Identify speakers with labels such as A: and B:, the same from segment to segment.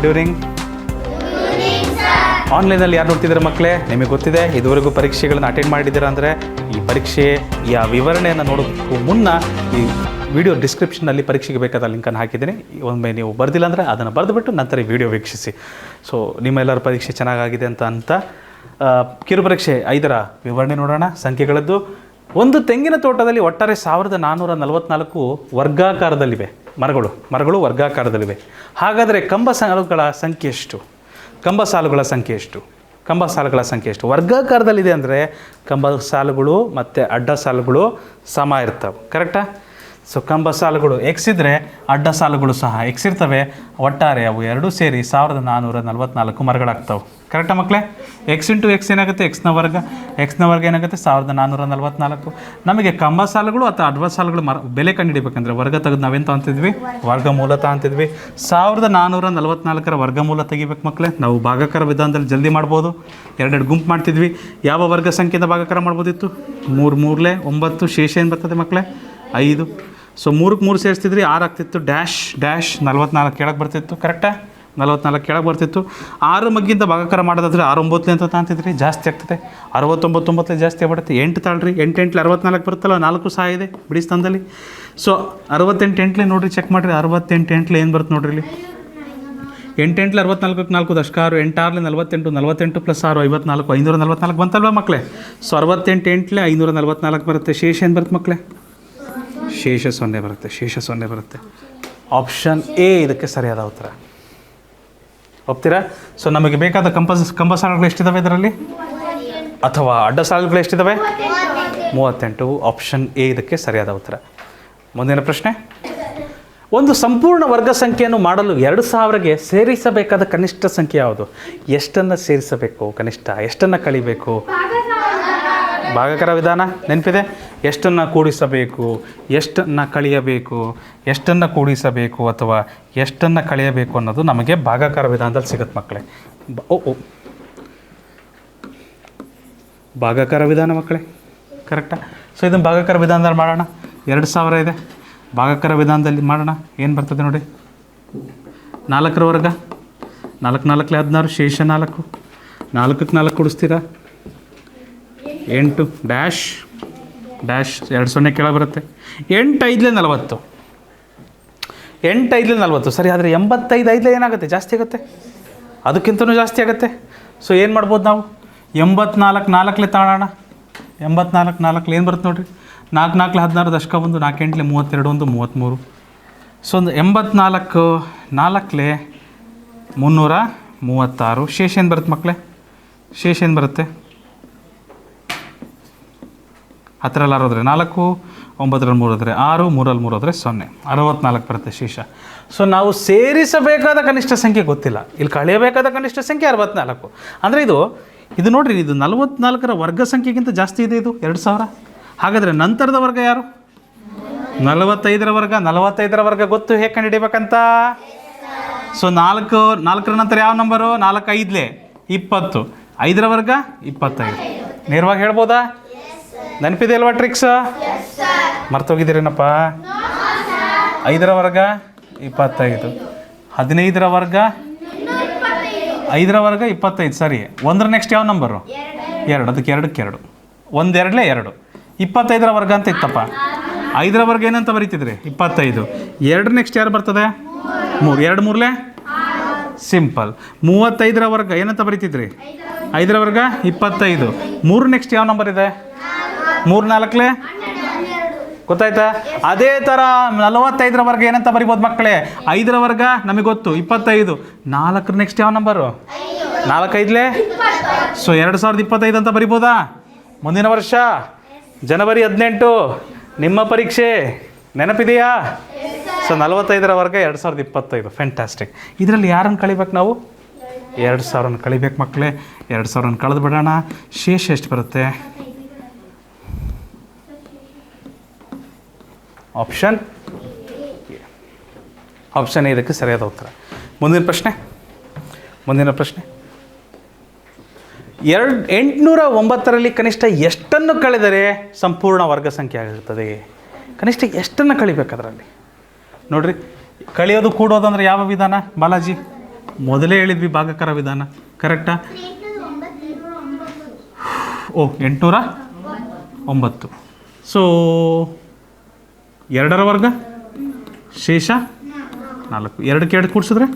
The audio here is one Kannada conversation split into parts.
A: ಡ್ಯೂರಿಂಗ್ ಆನ್ಲೈನಲ್ಲಿ ಯಾರು ನೋಡ್ತಿದ್ದೀರ ಮಕ್ಕಳೇ? ನಿಮಗೆ ಗೊತ್ತಿದೆ, ಇದುವರೆಗೂ ಪರೀಕ್ಷೆಗಳನ್ನು ಅಟೆಂಡ್ ಮಾಡಿದ್ದೀರಾ ಅಂದರೆ ಈ ಪರೀಕ್ಷೆಯ ವಿವರಣೆಯನ್ನು ನೋಡೋದಕ್ಕೂ ಮುನ್ನ ಈ ವಿಡಿಯೋ ಡಿಸ್ಕ್ರಿಪ್ಷನಲ್ಲಿ ಪರೀಕ್ಷೆಗೆ ಬೇಕಾದ ಲಿಂಕನ್ನು ಹಾಕಿದ್ದೀನಿ. ಒಮ್ಮೆ ನೀವು ಬರ್ದಿಲ್ಲ ಅಂದರೆ ಅದನ್ನು ಬರೆದುಬಿಟ್ಟು ನಂತರ ಈ ವಿಡಿಯೋ ವೀಕ್ಷಿಸಿ. ಸೊ ನಿಮ್ಮೆಲ್ಲರ ಪರೀಕ್ಷೆ ಚೆನ್ನಾಗಾಗಿದೆ ಅಂತ ಕಿರು ಪರೀಕ್ಷೆ 5ರ ವಿವರಣೆ ನೋಡೋಣ. ಸಂಖ್ಯೆಗಳದ್ದು. ಒಂದು ತೆಂಗಿನ ತೋಟದಲ್ಲಿ ಒಟ್ಟಾರೆ 1444 ವರ್ಗಾಕಾರದಲ್ಲಿವೆ ಮರಗಳು ವರ್ಗಾಕಾರದಲ್ಲಿವೆ. ಹಾಗಾದರೆ ಕಂಬ ಸಾಲುಗಳ ಸಂಖ್ಯೆ ಎಷ್ಟು? ಕಂಬ ಸಾಲುಗಳ ಸಂಖ್ಯೆ ಎಷ್ಟು? ವರ್ಗಾಕಾರದಲ್ಲಿದೆ ಅಂದರೆ ಕಂಬ ಸಾಲುಗಳು ಮತ್ತು ಅಡ್ಡ ಸಾಲುಗಳು ಸಮ ಇರ್ತವೆ. ಕರೆಕ್ಟಾ? ಸೊ ಕಂಬ ಸಾಲುಗಳು ಎಕ್ಸ್ ಇದ್ದರೆ ಅಡ್ಡ ಸಾಲುಗಳು ಸಹ ಎಕ್ಸ್ ಇರ್ತವೆ. ಒಟ್ಟಾರೆ ಅವು ಎರಡೂ ಸೇರಿ 1444 ಮರಗಳಾಗ್ತವೆ. ಕರೆಕ್ಟಾ ಮಕ್ಕಳೇ? ಎಕ್ಸ್ ಇಂಟು ಎಕ್ಸ್ ಏನಾಗುತ್ತೆ? ಎಕ್ಸ್ನ ವರ್ಗ ಏನಾಗುತ್ತೆ? 1444. ನಮಗೆ ಕಂಬ ಸಾಲುಗಳು ಅಥವಾ ಅಡ್ಡ ಸಾಲುಗಳು ಬೆಲೆ ಕಂಡುಹಿಡಿಬೇಕಂದ್ರೆ ವರ್ಗ ತೆಗೆದು ನಾವೆಂತ ಅಂತಿದ್ವಿ? ವರ್ಗಮೂಲ ಅಂತಿದ್ವಿ. 1444ರ ವರ್ಗಮೂಲ ತೆಗಿಬೇಕು ಮಕ್ಕಳೇ. ನಾವು ಭಾಗಾಕಾರ ವಿಧಾನದಲ್ಲಿ ಜಲ್ದಿ ಮಾಡ್ಬೋದು. 2 ಗುಂಪು ಮಾಡ್ತಿದ್ವಿ. ಯಾವ ವರ್ಗ ಸಂಖ್ಯೆಯಿಂದ ಭಾಗಾಕಾರ ಮಾಡ್ಬೋದಿತ್ತು? 3 3 9. ಶೇಷ ಏನು ಬರ್ತದೆ ಮಕ್ಕಳೇ? 5. ಸೊ 3ಕ್ಕೆ 3 ಸೇರಿಸ್ತಿದ್ರಿ 6 ಆಗ್ತಿತ್ತು. ಡ್ಯಾಶ್ 44 ಕೆಳಗೆ ಬರ್ತಿತ್ತು. ಕರೆಕ್ಟಾ? 44 ಕೆಳಗೆ ಬರ್ತಿತ್ತು. 6 ಮಗ್ಗಿಂತ ಭಾಗಾಕಾರ ಮಾಡೋದಾದ್ರೆ 6 9 ಅಂತ ತಾಂತಿದ್ರಿ, ಜಾಸ್ತಿ ಆಗ್ತದೆ. 69 ಜಾಸ್ತಿ ಆಗ್ಬಿಡುತ್ತೆ. 8 ತಾಳ್ರಿ, 8 8 64 ಬರುತ್ತಲ್ಲ, 4 ಸಹ ಇದೆ ಬಿಡಿ ಸ್ಥಾನದಲ್ಲಿ. ಸೊ 68 8 ನೋಡಿರಿ, ಚೆಕ್ ಮಾಡಿರಿ. 68 8 ಏನು ಬರುತ್ತೆ ನೋಡ್ರಿ ಇಲ್ಲಿ? 8 8 64 4 ದಶಕ 6 8 6 48 48 ಪ್ಲಸ್ 6 54 544 ಬಂತಲ್ವ ಮಕ್ಕಳೇ? ಸೊ 68 8 544 ಬರುತ್ತೆ. ಶೇಷ ಏನು ಬರುತ್ತೆ ಮಕ್ಕಳೇ? ಶೇಷ 0 ಬರುತ್ತೆ. ಆಪ್ಷನ್ ಎ ಇದಕ್ಕೆ ಸರಿಯಾದ ಉತ್ತರ. ಒಪ್ತೀರಾ? ಸೊ ನಮಗೆ ಬೇಕಾದ ಕಂಬ ಸಾಲುಗಳು ಎಷ್ಟಿದ್ದಾವೆ ಇದರಲ್ಲಿ, ಅಥವಾ ಅಡ್ಡ ಸಾಲುಗಳು ಎಷ್ಟಿದ್ದಾವೆ? 38. ಆಪ್ಷನ್ ಎ ಇದಕ್ಕೆ ಸರಿಯಾದ ಉತ್ತರ. ಮುಂದಿನ ಪ್ರಶ್ನೆ. ಒಂದು ಸಂಪೂರ್ಣ ವರ್ಗ ಸಂಖ್ಯೆಯನ್ನು ಮಾಡಲು 2000ಗೆ ಸೇರಿಸಬೇಕಾದ ಕನಿಷ್ಠ ಸಂಖ್ಯೆ ಯಾವುದು? ಎಷ್ಟನ್ನು ಸೇರಿಸಬೇಕು ಕನಿಷ್ಠ? ಎಷ್ಟನ್ನು ಕಳಿಬೇಕು? ಭಾಗಾಕಾರ ವಿಧಾನ ನೆನಪಿದೆ. ಎಷ್ಟನ್ನು ಕೂಡಿಸಬೇಕು, ಎಷ್ಟನ್ನು ಕಳೆಯಬೇಕು, ಎಷ್ಟನ್ನು ಕೂಡಿಸಬೇಕು ಅಥವಾ ಎಷ್ಟನ್ನು ಕಳೆಯಬೇಕು ಅನ್ನೋದು ನಮಗೆ ಭಾಗಾಕಾರ ವಿಧಾನದಲ್ಲಿ ಸಿಗುತ್ತೆ ಮಕ್ಕಳೇ. ಭಾಗಾಕಾರ ವಿಧಾನ ಮಕ್ಕಳೇ, ಕರೆಕ್ಟಾ? ಸೊ ಇದನ್ನು ಭಾಗಾಕಾರ ವಿಧಾನದಲ್ಲಿ ಮಾಡೋಣ. 2000 ಇದೆ. ಭಾಗಾಕಾರ ವಿಧಾನದಲ್ಲಿ ಮಾಡೋಣ. ಏನು ಬರ್ತದೆ ನೋಡಿ? 4ರ ವರ್ಗ 4 4 16. ಶೇಷ 4. 4ಕ್ಕೆ 4 ಕೂಡಿಸ್ತೀರಾ? 8. ಡ್ಯಾಶ್ 2 0 ಕೆಳಗೆ ಬರುತ್ತೆ. 8 5 40. 8 5 40 ಸರಿ. ಆದರೆ 85 5 ಏನಾಗುತ್ತೆ? ಜಾಸ್ತಿ ಆಗುತ್ತೆ, ಅದಕ್ಕಿಂತಲೂ ಜಾಸ್ತಿ ಆಗುತ್ತೆ. ಸೊ ಏನು ಮಾಡ್ಬೋದು ನಾವು? 84 4 ತಗೊಳ್ಳೋಣ. 84 4 ಏನು ಬರುತ್ತೆ ನೋಡಿರಿ? 4 4 16 ದಶಕ 1 4 8 32 1 33. ಸೊ ಒಂದು 84 4 336. ಶೇಷ ಏನು ಬರುತ್ತೆ ಮಕ್ಕಳೇ? ಶೇಷ ಏನು ಬರುತ್ತೆ? 10ರಲ್ಲಿ 6 ಹೋದರೆ 4, 9ರಲ್ಲಿ 3 ಹೋದರೆ 6, 3ರಲ್ಲಿ 3 ಹೋದರೆ 0. 64 ಬರುತ್ತೆ ಶೇಷ. ಸೊ ನಾವು ಸೇರಿಸಬೇಕಾದ ಕನಿಷ್ಠ ಸಂಖ್ಯೆ ಗೊತ್ತಿಲ್ಲ, ಇಲ್ಲಿ ಕಳೆಯಬೇಕಾದ ಕನಿಷ್ಠ ಸಂಖ್ಯೆ 64. ಅಂದರೆ ಇದು ನೋಡಿರಿ, ಇದು 44ರ ವರ್ಗ ಸಂಖ್ಯೆಗಿಂತ ಜಾಸ್ತಿ ಇದೆ ಇದು 2000. ಹಾಗಾದರೆ ನಂತರದ ವರ್ಗ ಯಾರು? 45ರ ವರ್ಗ. 45ರ ವರ್ಗ ಗೊತ್ತು, ಹೇಗೆ ಕಂಡುಹಿಡಿಬೇಕಂತ? ಸೊ 4ರ ನಂತರ ಯಾವ ನಂಬರು? 4 5 20. 5ರ ವರ್ಗ 25. ನೇರವಾಗಿ ಹೇಳ್ಬೋದಾ? ನೆನಪಿದೆ ಅಲ್ವಾ ಟ್ರಿಕ್ಸ್? ಮರ್ತೋಗಿದ್ದೀರೇನಪ್ಪ? 5ರ ವರ್ಗ 25. 15ರ ವರ್ಗ 5ರ ವರ್ಗ 25. ಸರಿ. 1ರ ನೆಕ್ಸ್ಟ್ ಯಾವ ನಂಬರು? 2. ಅದಕ್ಕೆ 2ಕ್ಕೆ 2. 1 2 2. 25ರ ವರ್ಗ ಅಂತ ಇತ್ತಪ್ಪ. 5ರ ವರ್ಗ ಏನಂತ ಬರೀತಿದ್ರಿ? 25. 2 ನೆಕ್ಸ್ಟ್ ಯಾರು ಬರ್ತದೆ? 3. 2 3 ಸಿಂಪಲ್. 35ರ ವರ್ಗ ಏನಂತ ಬರೀತಿದ್ರಿ? 5ರ ವರ್ಗ 25. 3 ನೆಕ್ಸ್ಟ್ ಯಾವ ನಂಬರ್ ಇದೆ? 3 4 ಗೊತ್ತಾಯ್ತಾ? ಅದೇ ಥರ 45ರ ವರ್ಗ ಏನಂತ ಬರಿಬೋದು ಮಕ್ಕಳೇ? 5ರ ವರ್ಗ ನಮಗೆ ಗೊತ್ತು 25. 4ರ ನೆಕ್ಸ್ಟ್ ಯಾವ ನಂಬರು? 4 5 ಸೊ 2025 ಅಂತ ಬರಿಬೋದಾ? ಮುಂದಿನ ವರ್ಷ ಜನವರಿ 18 ನಿಮ್ಮ ಪರೀಕ್ಷೆ ನೆನಪಿದೆಯಾ? ಸೊ 45ರ ವರ್ಗ 2025. ಫ್ಯಾಂಟಾಸ್ಟಿಕ್. ಇದರಲ್ಲಿ ಯಾರನ್ನು ಕಳಿಬೇಕು ನಾವು? 2000 ಕಳಿಬೇಕು ಮಕ್ಕಳೇ. 2000 ಕಳೆದು ಬಿಡೋಣ. ಶೇಷ ಎಷ್ಟು ಬರುತ್ತೆ? ಆಪ್ಷನ್ ಇದಕ್ಕೆ ಸರಿಯಾದ ಉತ್ತರ. ಮುಂದಿನ ಪ್ರಶ್ನೆ 809ರಲ್ಲಿ ಕನಿಷ್ಠ ಎಷ್ಟನ್ನು ಕಳೆದರೆ ಸಂಪೂರ್ಣ ವರ್ಗ ಸಂಖ್ಯೆ ಆಗಿರ್ತದೆ? ಕನಿಷ್ಠ ಎಷ್ಟನ್ನು ಕಳಿಬೇಕು ಅದರಲ್ಲಿ? ನೋಡಿರಿ, ಕಳೆಯೋದು ಕೂಡೋದು ಅಂದರೆ ಯಾವ ವಿಧಾನ ಬಾಲಾಜಿ? ಮೊದಲೇ ಹೇಳಿದ್ವಿ ಭಾಗಾಕಾರ ವಿಧಾನ, ಕರೆಕ್ಟಾ? ಓ 809. ಸೊ 2ರ ವರ್ಗ ಶೇಷ 4, 2ಕ್ಕೆ 2 ಕೂಡಿಸಿದ್ರೆ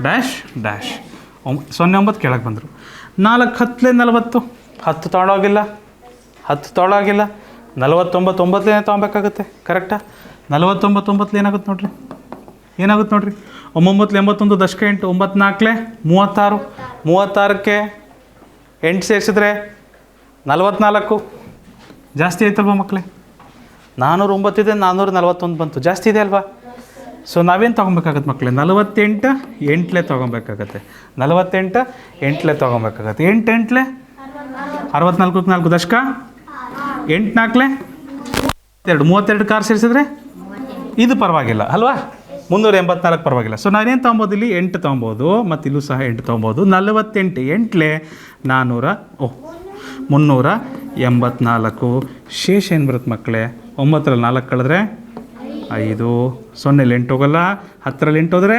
A: ಡ್ಯಾಶ್ ಡ್ಯಾಶ್ 09 ಕೆಳಗೆ ಬಂದರು. 4 10 40, 10 ತೊಗೊಳೋಗಿಲ್ಲ, 10 ತೊಗೊಳೋಗಿಲ್ಲ. 49 9 ತೊಗೊಬೇಕಾಗುತ್ತೆ, ಕರೆಕ್ಟಾ? 49 9 ಏನಾಗುತ್ತೆ ನೋಡಿರಿ, ಏನಾಗುತ್ತೆ ನೋಡಿರಿ. 9 81 ದಶಕ 8, 9 4 36, 36ಕ್ಕೆ 8 ಸೇರಿಸಿದ್ರೆ 44. ಜಾಸ್ತಿ ಆಯ್ತಲ್ವ ಮಕ್ಕಳೇ? 409 ಇದೆ, 441 ಬಂತು, ಜಾಸ್ತಿ ಇದೆ ಅಲ್ವಾ? ಸೊ ನಾವೇನು ತೊಗೊಬೇಕಾಗತ್ತೆ ಮಕ್ಕಳೇ? 48 8ಲೇ ತೊಗೊಬೇಕಾಗತ್ತೆ. 48 8ಲೇ ತೊಗೊಬೇಕಾಗತ್ತೆ. 8 8ಲೇ 64 4 ದಶಕ 8 4 32, 32 ಕಾರ್ ಸೇರಿಸಿದ್ರೆ ಇದು ಪರವಾಗಿಲ್ಲ ಅಲ್ವಾ? 384 ಪರವಾಗಿಲ್ಲ. ಸೊ ನಾನೇನು ತೊಗೊಬೋದು ಇಲ್ಲಿ? 8 ತೊಗೊಬೋದು, ಮತ್ತು ಇಲ್ಲೂ ಸಹ 8 ತೊಗೊಬೋದು. 48 8ಲೇ 384. ಶೇಷ ಏನು ಬರುತ್ತೆ ಮಕ್ಕಳೇ? 9ರಲ್ಲಿ 4 ಕಳೆದ್ರೆ 5, 0ರಲ್ಲಿ 8 ಹೋಗಲ್ಲ, 10ರಲ್ಲಿ 8 ಹೋದರೆ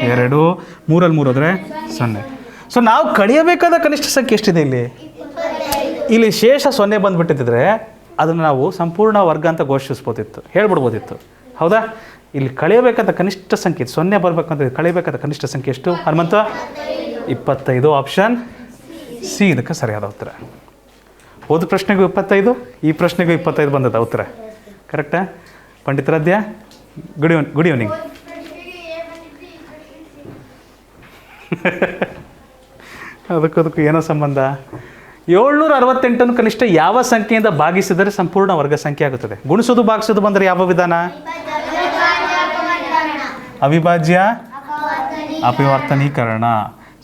A: 2, 3ರಲ್ಲಿ 3 ಹೋದರೆ 0. ಸೊ ನಾವು ಕಳೆಯಬೇಕಾದ ಕನಿಷ್ಠ ಸಂಖ್ಯೆ ಎಷ್ಟಿದೆ ಇಲ್ಲಿ? ಇಲ್ಲಿ ಶೇಷ 0 ಬಂದುಬಿಟ್ಟಿದ್ರೆ ಅದನ್ನು ನಾವು ಸಂಪೂರ್ಣ ವರ್ಗ ಅಂತ ಘೋಷಿಸ್ಬೋದಿತ್ತು, ಹೇಳ್ಬಿಡ್ಬೋದಿತ್ತು, ಹೌದಾ? ಇಲ್ಲಿ ಕಳೆಯಬೇಕಾದ ಕನಿಷ್ಠ ಸಂಖ್ಯೆ 0 ಬರಬೇಕಂದ್ರೆ ಕಳೆಯಬೇಕಾದ ಕನಿಷ್ಠ ಸಂಖ್ಯೆ ಎಷ್ಟು ಹನುಮಂತ? 25. ಆಪ್ಷನ್ ಸಿ ಇದಕ್ಕೆ ಸರಿಯಾದ ಉತ್ತರ. ಹೋದ ಪ್ರಶ್ನೆಗೂ 25, ಈ ಪ್ರಶ್ನೆಗೂ 25 ಬಂದದ ಉತ್ತರ, ಕರೆಕ್ಟಾ? ಪಂಡಿತರಾಧ್ಯ, ಗುಡ್ ಈವ್ನಿಂಗ್. ಅದಕ್ಕೂ ಏನೋ ಸಂಬಂಧ? 768 ಕನಿಷ್ಠ ಯಾವ ಸಂಖ್ಯೆಯಿಂದ ಭಾಗಿಸಿದರೆ ಸಂಪೂರ್ಣ ವರ್ಗ ಸಂಖ್ಯೆ ಆಗುತ್ತದೆ? ಗುಣಿಸೋದು ಭಾಗಿಸೋದು ಬಂದರೆ ಯಾವ ವಿಧಾನ? ಅವಿಭಾಜ್ಯ ಅಪವರ್ತನೀಕರಣ.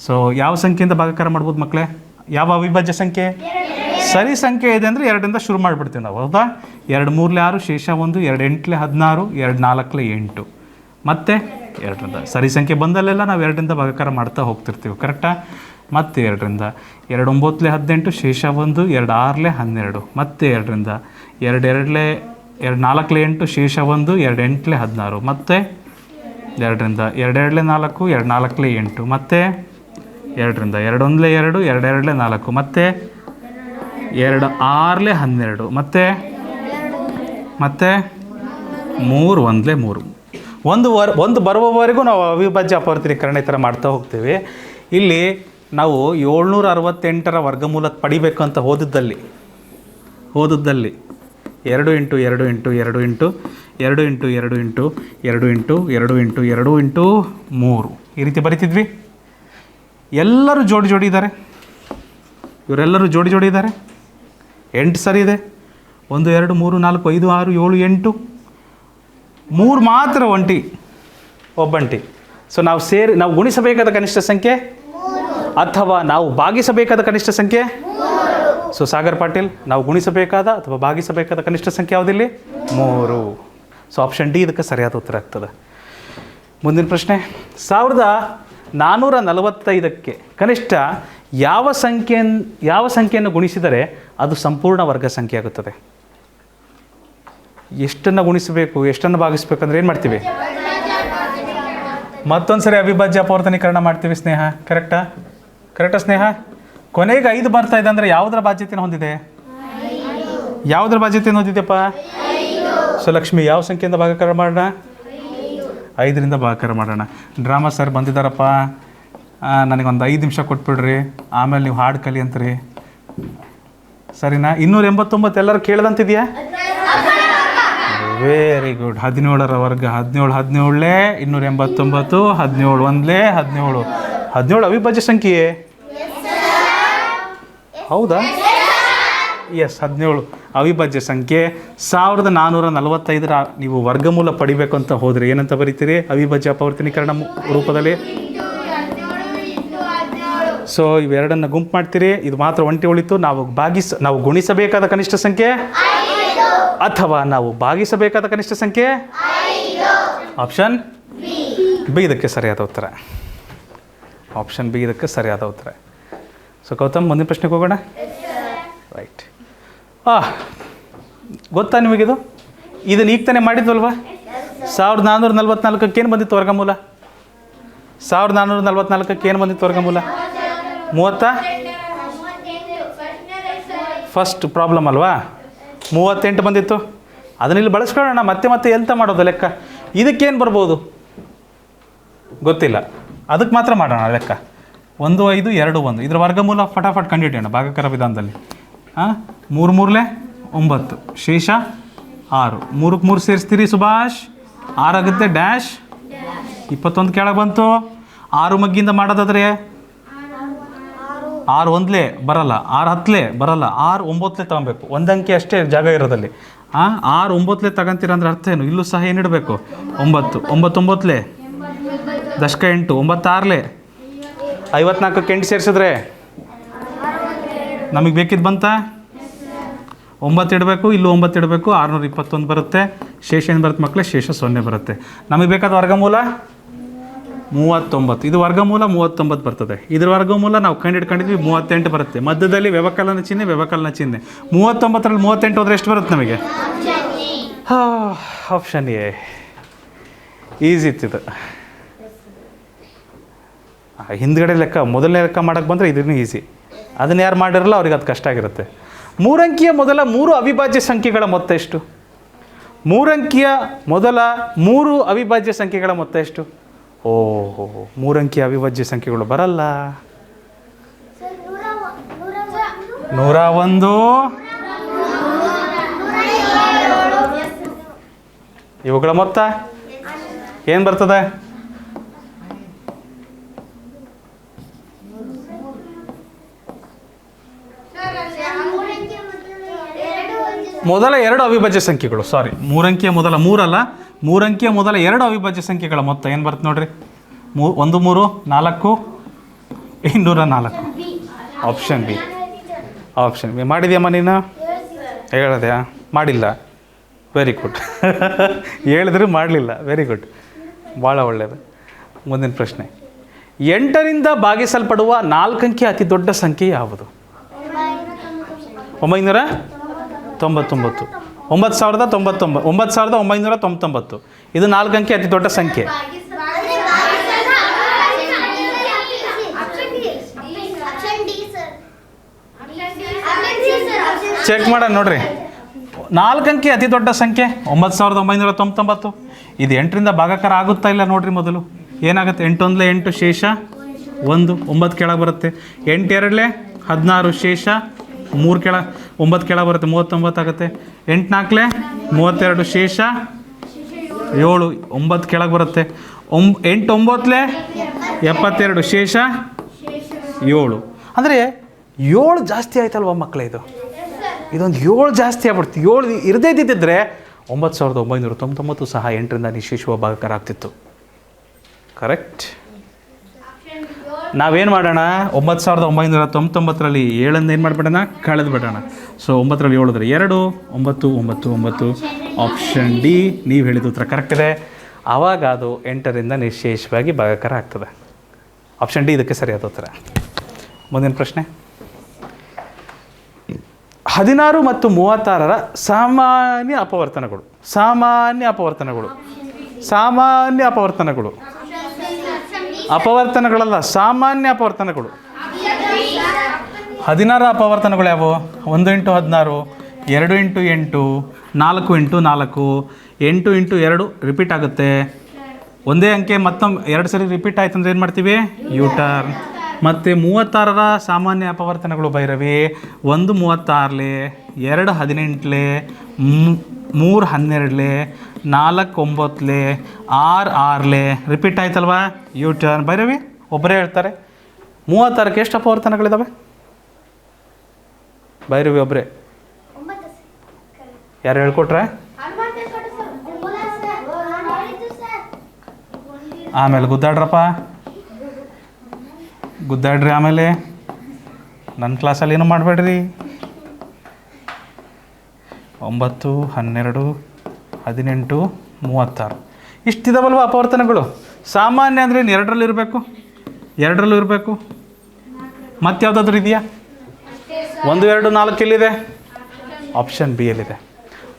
A: ಸೊ ಯಾವ ಸಂಖ್ಯೆಯಿಂದ ಭಾಗಾಕಾರ ಮಾಡ್ಬೋದು ಮಕ್ಕಳೇ? ಯಾವ ಅವಿಭಾಜ್ಯ ಸಂಖ್ಯೆ? ಸರಿ ಸಂಖ್ಯೆ ಇದೆ ಅಂದರೆ 2ರಿಂದ ಶುರು ಮಾಡಿಬಿಡ್ತೀವಿ ನಾವು, ಹೌದಾ? 2 3 6 ಶೇಷ 1, 2 8 16, 2 4 8, ಮತ್ತೆ 2ರಿಂದ ಸರಿ ಸಂಖ್ಯೆ ಬಂದಲ್ಲೆಲ್ಲ ನಾವು 2ರಿಂದ ಭಾಗಾಕಾರ ಮಾಡ್ತಾ ಹೋಗ್ತಿರ್ತೀವಿ, ಕರೆಕ್ಟಾ? ಮತ್ತೆ 2ರಿಂದ 2 9 18 ಶೇಷ 1, 2 6 12, ಮತ್ತೆ 2ರಿಂದ 2 2 2 4 8 ಶೇಷ 1, 2 8 16, ಮತ್ತೆ 2ರಿಂದ 2 2 4, 2 4 8, ಮತ್ತೆ 2ರಿಂದ 2 1 2, 2 2 4, ಮತ್ತೆ 2 6 12, ಮತ್ತೆ 3 1 3. ಒಂದು ಬರುವವರೆಗೂ ನಾವು ಅವಿಭಾಜ್ಯ ಅಪವರ್ತನೀಕರಣ ಈ ಥರ ಮಾಡ್ತಾ ಹೋಗ್ತೀವಿ. ಇಲ್ಲಿ ನಾವು 768ರ ವರ್ಗಮೂಲ ಪಡಿಬೇಕು ಅಂತ ಹೋದದ್ದಲ್ಲಿ 2 2 2 2 2 2 2 2 2 2 2 3 ಈ ರೀತಿ ಬರಿತಿದ್ವಿ. ಎಲ್ಲರೂ ಜೋಡಿ ಇದ್ದಾರೆ, ಇವರೆಲ್ಲರೂ ಜೋಡಿ ಇದ್ದಾರೆ. 8 ಸರಿ ಇದೆ. 1 2 3 4 5 6 7 8, 3 ಮಾತ್ರ ಒಬ್ಬಂಟಿ. ಸೊ ನಾವು ಗುಣಿಸಬೇಕಾದ ಕನಿಷ್ಠ ಸಂಖ್ಯೆ ಅಥವಾ ನಾವು ಭಾಗಿಸಬೇಕಾದ ಕನಿಷ್ಠ ಸಂಖ್ಯೆ? ಸೊ ಸಾಗರ್ ಪಾಟೀಲ್, ನಾವು ಗುಣಿಸಬೇಕಾದ ಅಥವಾ ಭಾಗಿಸಬೇಕಾದ ಕನಿಷ್ಠ ಸಂಖ್ಯೆ ಯಾವುದಿಲ್ಲಿ? 3. ಸೊ ಆಪ್ಷನ್ ಡಿ ಇದಕ್ಕೆ ಸರಿಯಾದ ಉತ್ತರ ಆಗ್ತದೆ. ಮುಂದಿನ ಪ್ರಶ್ನೆ, 1445ಕ್ಕೆ ಕನಿಷ್ಠ ಯಾವ ಸಂಖ್ಯೆಯನ್ನು ಗುಣಿಸಿದರೆ ಅದು ಸಂಪೂರ್ಣ ವರ್ಗ ಸಂಖ್ಯೆ ಆಗುತ್ತದೆ? ಎಷ್ಟನ್ನು ಗುಣಿಸಬೇಕು, ಎಷ್ಟನ್ನು ಭಾಗಿಸ್ಬೇಕಂದ್ರೆ ಏನು ಮಾಡ್ತೀವಿ? ಮತ್ತೊಂದು ಸರಿ ಅವಿಭಾಜ್ಯ ಅಪವರ್ತನೀಕರಣ ಮಾಡ್ತೀವಿ ಸ್ನೇಹ, ಕರೆಕ್ಟಾ ಸ್ನೇಹ? ಕೊನೆಗೆ 5 ಬರ್ತಾ ಇದೆ ಅಂದರೆ ಯಾವುದರ ಬಾಧ್ಯತೆಯನ್ನು ಹೊಂದಿದೆ? ಯಾವುದರ ಬಾಧ್ಯತೆಯನ್ನು ಹೊಂದಿದೆಯಪ್ಪ? ಸೊ ಲಕ್ಷ್ಮಿ, ಯಾವ ಸಂಖ್ಯೆಯಿಂದ ಭಾಗಾಕಾರ ಮಾಡೋಣ? 5ರಿಂದ ಭಾಗಾಕಾರ ಮಾಡೋಣ. ಡ್ರಾಮಾ ಸರ್ ಬಂದಿದ್ದಾರಪ್ಪ, ನನಗೊಂದು 5 ನಿಮಿಷ ಕೊಟ್ಬಿಡ್ರಿ, ಆಮೇಲೆ ನೀವು ಹಾಡು ಕಲಿ ಅಂತೀರಿ, ಸರಿನಾ? 289 ಎಲ್ಲರೂ ಕೇಳ್ದಂತಿದೆಯಾ? Very good. 17ರ ವರ್ಗ 17 17ಲೇ 289, 17 1ಲೇ 17. 17 ಅವಿಭಾಜ್ಯ ಸಂಖ್ಯೆಯೇ? ಹೌದಾ? ಎಸ್, 17 ಅವಿಭಾಜ್ಯ ಸಂಖ್ಯೆ. 1445ರ ನೀವು ವರ್ಗಮೂಲ ಪಡಿಬೇಕು ಅಂತ ಹೋದರೆ ಏನಂತ ಬರೀತೀರಿ? ಅವಿಭಾಜ್ಯ ಅಪವರ್ತನೀಕರಣ ರೂಪದಲ್ಲಿ. ಸೊ ಇವೆರಡನ್ನು ಗುಂಪು ಮಾಡ್ತೀರಿ, ಇದು ಮಾತ್ರ ಒಂಟಿ ಉಳಿತು. ನಾವು ಗುಣಿಸಬೇಕಾದ ಕನಿಷ್ಠ ಸಂಖ್ಯೆ ಅಥವಾ ನಾವು ಭಾಗಿಸಬೇಕಾದ ಕನಿಷ್ಠ ಸಂಖ್ಯೆ? ಆಪ್ಷನ್ ಬಿ ಇದಕ್ಕೆ ಸರಿಯಾದ ಉತ್ತರ. ಆಪ್ಷನ್ ಬಿ ಇದಕ್ಕೆ ಸರಿಯಾದ ಉತ್ತರ. ಸೊ ಗೌತಮ್, ಮುಂದಿನ ಪ್ರಶ್ನೆಗೆ ಹೋಗೋಣ. ರೈಟ್. ಗೊತ್ತಾ ನಿಮಗಿದು? ಇದನ್ನು ಈಗ ತಾನೇ ಮಾಡಿದ್ವಲ್ವಾ? 1444ಕ್ಕೆ ಏನು ಬಂದಿತ್ತು ವರ್ಗಮೂಲ? 1444ಕ್ಕೆ ಏನು ಬಂದಿತ್ತು ವರ್ಗಮೂಲ? 30. ಫಸ್ಟ್ ಪ್ರಾಬ್ಲಮ್ ಅಲ್ವಾ? 38 ಬಂದಿತ್ತು. ಅದನ್ನಿಲ್ಲಿ ಬಳಸ್ಕೊಳ್ಳೋಣ. ಮತ್ತೆ ಎಂತ ಮಾಡೋದು ಲೆಕ್ಕ? ಇದಕ್ಕೇನು ಬರ್ಬೋದು ಗೊತ್ತಿಲ್ಲ, ಅದಕ್ಕೆ ಮಾತ್ರ ಮಾಡೋಣ ಲೆಕ್ಕ. 1 5 2 1 ಇದರ ವರ್ಗಮೂಲ ಫಟಾಫಟ್ ಕಂಡುಹಿಡಿಯೋಣ ಭಾಗಾಕಾರ ವಿಧಾನದಲ್ಲಿ. 3 3 9 ಶೇಷ 6. 3ಕ್ಕೆ 3 ಸೇರಿಸ್ತೀರಿ ಸುಭಾಷ್? 6 ಆಗುತ್ತೆ ಡ್ಯಾಶ್ 21 ಕೆಳಗೆ ಬಂತು. 6 ಮಗ್ಗಿಂದ ಮಾಡೋದಾದ್ರೆ 6 1 ಬರಲ್ಲ, 6 10 ಬರಲ್ಲ, 6 9 ತಗೊಬೇಕು. ಒಂದು ಅಂಕೆ ಅಷ್ಟೇ ಜಾಗ ಇರೋದಲ್ಲಿ. 6 9 ತಗೊಂತೀರ ಅಂದ್ರೆ ಅರ್ಥ ಏನು? ಇಲ್ಲೂ ಸಹ ಏನಿಡಬೇಕು? 9 9 9 ದಶಕ 8 9 6 54ಕ್ಕೆ 8 ಸೇರಿಸಿದ್ರೆ ನಮಗೆ ಬೇಕಿದ್ದು ಬಂತ? 9 ಇಡಬೇಕು, ಇಲ್ಲೂ 9 ಇಡಬೇಕು. 621 ಬರುತ್ತೆ. ಶೇಷ ಏನು ಬರುತ್ತೆ ಮಕ್ಕಳೇ? ಶೇಷ 0 ಬರುತ್ತೆ. ನಮಗೆ ಬೇಕಾದ ವರ್ಗಮೂಲ 39. ಇದು ವರ್ಗಮೂಲ 39 ಬರ್ತದೆ. ಇದ್ರ ವರ್ಗಮೂಲ ನಾವು ಕಂಡಿಡ್ಕೊಂಡಿದ್ವಿ 38 ಬರುತ್ತೆ. ಮಧ್ಯದಲ್ಲಿ ವ್ಯವಕಲನ ಚಿಹ್ನೆ 39ರಲ್ಲಿ 38 ಹೋದ್ರೆ ಎಷ್ಟು ಬರುತ್ತೆ ನಮಗೆ? Option A. ಈಸಿ ಇತ್ತಿದು. ಹಿಂದ್ಗಡೆ ಲೆಕ್ಕ ಮೊದಲನೇ ಲೆಕ್ಕ ಮಾಡೋಕ್ಕೆ ಬಂದರೆ ಇದನ್ನು ಈಸಿ. ಅದನ್ನು ಯಾರು ಮಾಡಿರಲ್ಲ ಅವ್ರಿಗೆ ಅದು ಕಷ್ಟ ಆಗಿರುತ್ತೆ. 3 ಅಂಕಿಯ ಮೊದಲ 3 ಅವಿಭಾಜ್ಯ ಸಂಖ್ಯೆಗಳ ಮೊತ್ತ ಎಷ್ಟು? 3 ಅಂಕಿಯ ಮೊದಲ 3 ಅವಿಭಾಜ್ಯ ಸಂಖ್ಯೆಗಳ ಮೊತ್ತ ಎಷ್ಟು? ಓಹೋ, 3 ಅಂಕಿಯ ಅವಿಭಾಜ್ಯ ಸಂಖ್ಯೆಗಳು ಬರಲ್ಲ. 101 ಇವುಗಳ ಮೊತ್ತ ಏನು ಬರ್ತದೆ? ಮೊದಲ 2 ಅವಿಭಾಜ್ಯ ಸಂಖ್ಯೆಗಳು. ಸಾರಿ, 3 ಅಂಕಿಯ ಮೊದಲ 3 ಅಲ್ಲ, 3 ಅಂಕಿಯ ಮೊದಲ 2 ಅವಿಭಾಜ್ಯ ಸಂಖ್ಯೆಗಳ ಮೊತ್ತ ಏನು ಬರುತ್ತೆ ನೋಡ್ರಿ? 1 3 4 204. Option B. Option B. ಮಾಡಿದ್ಯಮ್ಮ ನೀನು? ಹೇಳಿದೆಯಾ? ಮಾಡಿಲ್ಲ. Very good. ಹೇಳಿದ್ರು ಮಾಡಲಿಲ್ಲ. ವೆರಿ ಗುಡ್, ಭಾಳ ಒಳ್ಳೆಯದು. ಮುಂದಿನ ಪ್ರಶ್ನೆ. 8ರಿಂದ ಭಾಗಿಸಲ್ಪಡುವ 4 ಅಂಕಿಯ ಅತಿ ದೊಡ್ಡ ಸಂಖ್ಯೆ ಯಾವುದು? 999. 9999. ಇದು 4 ಅಂಕಿ ಅತಿ ದೊಡ್ಡ ಸಂಖ್ಯೆ. ಚೆಕ್ ಮಾಡೋಣ ನೋಡ್ರಿ. 4 ಅಂಕಿ ಅತಿ ದೊಡ್ಡ ಸಂಖ್ಯೆ 9999. ಇದು 8ರಿಂದ ಭಾಗಾಕಾರ ಆಗುತ್ತಾ ಇಲ್ಲ ನೋಡ್ರಿ. ಮೊದಲು ಏನಾಗುತ್ತೆ? 8 1 8 ಶೇಷ 1 9 ಕೆಳಗೆ ಬರುತ್ತೆ. 8 2 16 ಶೇಷ 3 ಕೆಳಗೆ 9 ಕೆಳಗೆ ಬರುತ್ತೆ. 39 ಆಗುತ್ತೆ. 8 4 32 ಶೇಷ 7 9 ಕೆಳಗೆ ಬರುತ್ತೆ. 8 9 72 ಶೇಷ 7. ಅಂದರೆ 7 ಜಾಸ್ತಿ ಆಯ್ತಲ್ವ ಮಕ್ಕಳೇ? ಇದೊಂದು 7 ಜಾಸ್ತಿ ಆಗ್ಬಿಡ್ತು. 7 ಇರದೇ ಇದ್ದಿದ್ದರೆ 9999 ಸಹ 8ರಿಂದ ನಿಶೇಷವ ಭಾಗಾಕಾರ ಆಗ್ತಿತ್ತು. ಕರೆಕ್ಟ್. ನಾವೇನು ಮಾಡೋಣ? 9999ರಲ್ಲಿ 7 ಏನು ಮಾಡಿಬಿಡೋಣ? ಕಳೆದು ಬಿಡೋಣ. ಸೊ 9ರಲ್ಲಿ 7 2 9 9 9. ಆಪ್ಷನ್ ಡಿ ನೀವು ಹೇಳಿದ ಉತ್ತರ ಕರೆಕ್ಟ್ ಇದೆ. ಆವಾಗ ಅದು 8ರಿಂದ ನಿಶೇಷವಾಗಿ ಭಾಗಾಕಾರ ಆಗ್ತದೆ. ಆಪ್ಷನ್ ಡಿ ಇದಕ್ಕೆ ಸರಿಯಾದ ಉತ್ತರ. ಮುಂದಿನ ಪ್ರಶ್ನೆ. 16 ಮತ್ತು 36ರ ಸಾಮಾನ್ಯ ಅಪವರ್ತನಗಳು. ಅಪವರ್ತನಗಳಲ್ಲ, ಸಾಮಾನ್ಯ ಅಪವರ್ತನಗಳು. 16 ಅಪವರ್ತನಗಳು ಯಾವುವು? 1 × 16, 2 × 8, 4 × 4, 8 × 2 ರಿಪೀಟ್ ಆಗುತ್ತೆ. ಒಂದೇ ಅಂಕೆ ಮತ್ತೊಮ್ಮೆ 2 ಸರಿ ರಿಪೀಟ್ ಆಯ್ತು ಅಂದರೆ ಏನು ಮಾಡ್ತೀವಿ? ಯೂಟರ್ನ್. ಮತ್ತು 36ರ ಸಾಮಾನ್ಯ ಅಪವರ್ತನಗಳು ಭೈರವಿ. 1 36, 2 18, 3 12, 4 9, 6 6 ರಿಪೀಟ್ ಆಯ್ತಲ್ವಾ? ಯೂಟರ್ನ್. ಭೈರವಿ ಒಬ್ಬರೇ ಹೇಳ್ತಾರೆ. 36ಕ್ಕೆ ಎಷ್ಟು ಅಪವರ್ತನಗಳಿದ್ದಾವೆ? ಭೈರವಿ ಒಬ್ಬರೇ. ಯಾರು ಹೇಳ್ಕೊಟ್ರೆ? ಆಮೇಲೆ ಗುದ್ದಾಡ್ರಿ. ಆಮೇಲೆ ನನ್ನ ಕ್ಲಾಸಲ್ಲಿ ಏನೂ ಮಾಡಬೇಡ್ರಿ. 9 12 18 36 ಇಷ್ಟಿದಾವಲ್ವ ಅಪವರ್ತನಗಳು. ಸಾಮಾನ್ಯ ಅಂದರೆ 2ರಲ್ಲೂ ಇರಬೇಕು. ಮತ್ತೆ ಯಾವುದಾದ್ರೂ ಇದೆಯಾ? 1 2 4 ಎಲ್ಲಿದೆ? Option B ಯಲ್ಲಿದೆ.